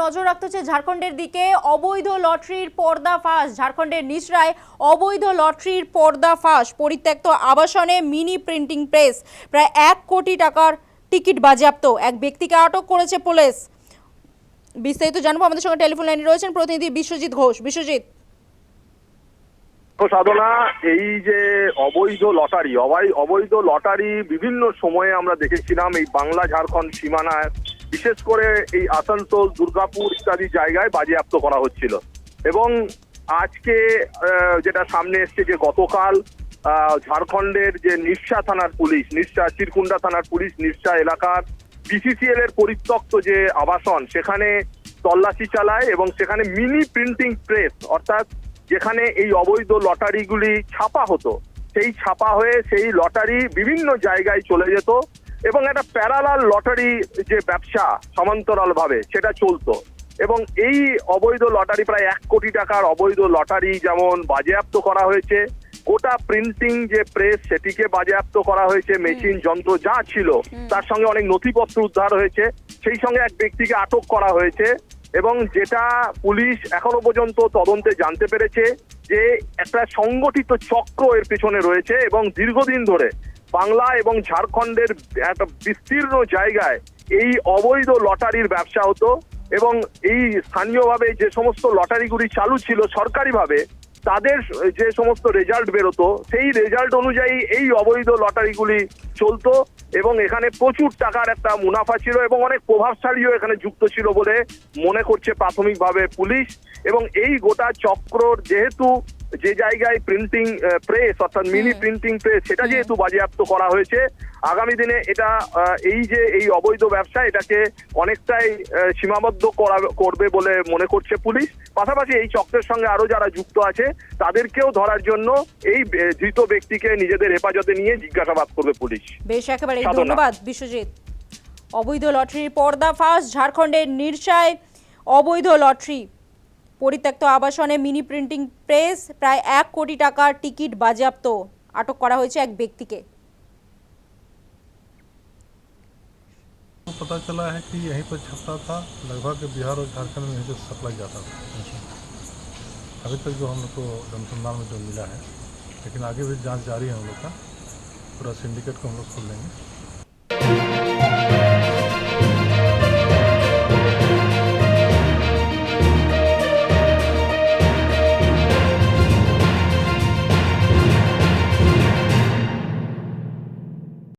নজর রাখতে হচ্ছে ঝাড়খণ্ডের দিকে। অবৈধ লটারির পর্দাফাঁস, ঝাড়খণ্ডের নিসরায় অবৈধ লটারির পর্দাফাঁস। পরিত্যক্ত আবাসনে মিনি প্রিন্টিং প্রেস, প্রায় 1 কোটি টাকার টিকিট বাজেয়াপ্ত। এক ব্যক্তিকে আটক করেছে পুলিশ। বিস্তারিত জানবো, আমাদের সঙ্গে টেলিফোন লাইনে রয়েছেন প্রতিনিধি বিশ্বজিৎ ঘোষ। বিশ্বজিৎ, সাধনা, এই যে অবৈধ লটারি বিভিন্ন সময়ে আমরা দেখেছিলাম এই বাংলা ঝাড়খণ্ড সীমানায়, বিশেষ করে এই আসানসোল, দুর্গাপুর ইত্যাদি জায়গায় বাজেয়াপ্ত করা হচ্ছিল। এবং আজকে যেটা সামনে এসছে যে গতকাল ঝাড়খণ্ডের যে নিরসা থানার পুলিশ, নিরসা চিরকুন্ডা থানার পুলিশ নিরসা এলাকার বিসিসিএল এর পরিত্যক্ত যে আবাসন সেখানে তল্লাশি চালায় এবং সেখানে মিনি প্রিন্টিং প্রেস, অর্থাৎ যেখানে এই অবৈধ লটারিগুলি ছাপা হতো, সেই ছাপা হয়ে সেই লটারি বিভিন্ন জায়গায় চলে যেত এবং একটা প্যারালাল লটারি যে ব্যবসা সমান্তরাল ভাবে সেটা চলতো। এবং এই অবৈধ লটারি, প্রায় 1 কোটি টাকার অবৈধ লটারি যেমন বাজেয়াপ্ত করা হয়েছে, গোটা প্রিন্টিং যে প্রেস সেটিকে বাজেয়াপ্ত করা হয়েছে, মেশিন যন্ত্র যা ছিল তার সঙ্গে অনেক নথিপত্র উদ্ধার হয়েছে, সেই সঙ্গে এক ব্যক্তিকে আটক করা হয়েছে। এবং যেটা পুলিশ এখনো পর্যন্ত তদন্তে জানতে পেরেছে যে একটা সংগঠিত চক্র এর পেছনে রয়েছে এবং দীর্ঘদিন ধরে বাংলা এবং ঝাড়খণ্ডের একটা বিস্তীর্ণ জায়গায় এই অবৈধ লটারির ব্যবসা হতো। এবং এই স্থানীয়ভাবে যে সমস্ত লটারিগুলি চালু ছিল সরকারিভাবে, তাদের যে সমস্ত রেজাল্ট বেরোতো সেই রেজাল্ট অনুযায়ী এই অবৈধ লটারিগুলি চলতো এবং এখানে প্রচুর টাকার একটা মুনাফা ছিল এবং অনেক প্রভাবশালীও এখানে যুক্ত ছিল বলে মনে করছে প্রাথমিকভাবে পুলিশ। এবং এই গোটা চক্রর যেহেতু যে জায়গায় প্রিন্টিং প্রেস অর্থাৎ মিনি প্রিন্টিং প্রেস সেটা যেহেতু বাজেয়াপ্ত করা হয়েছে, আগামী দিনে এটা এই অবৈধ ব্যবসা এটাকে অনেকটাই সীমাবদ্ধ করবে বলে মনে করছে পুলিশ। পাশাপাশি এই চক্রের সঙ্গে আরো যারা যুক্ত আছে তাদেরকেও ধরার জন্য এই ধৃত ব্যক্তিকে নিজেদের হেফাজতে নিয়ে জিজ্ঞাসাবাদ করবে পুলিশ। বেশ, একেবারে ধন্যবাদ বিশ্বজিৎ। অবৈধ লটারির পর্দাফাঁস, ঝাড়খণ্ডের নিরসায় অবৈধ লটারি, পরিত্যক্ত আবাসনে মিনি প্রিন্টিং প্রেস, প্রায় 1 কোটি টাকার টিকিট বাজেয়াপ্ত। আটক করা হয়েছে এক ব্যক্তিকে। पता चला है कि यहीं पर छपता था, लगभग बिहार और झारखंड में यहीं से सप्लाई जाता था। अभी तक जो हम लोग को अनुसंधान में जो मिला है, लेकिन आगे भी जांच जारी है हम लोग का। पूरा सिंडिकेट को हम लोग खोल लेंगे।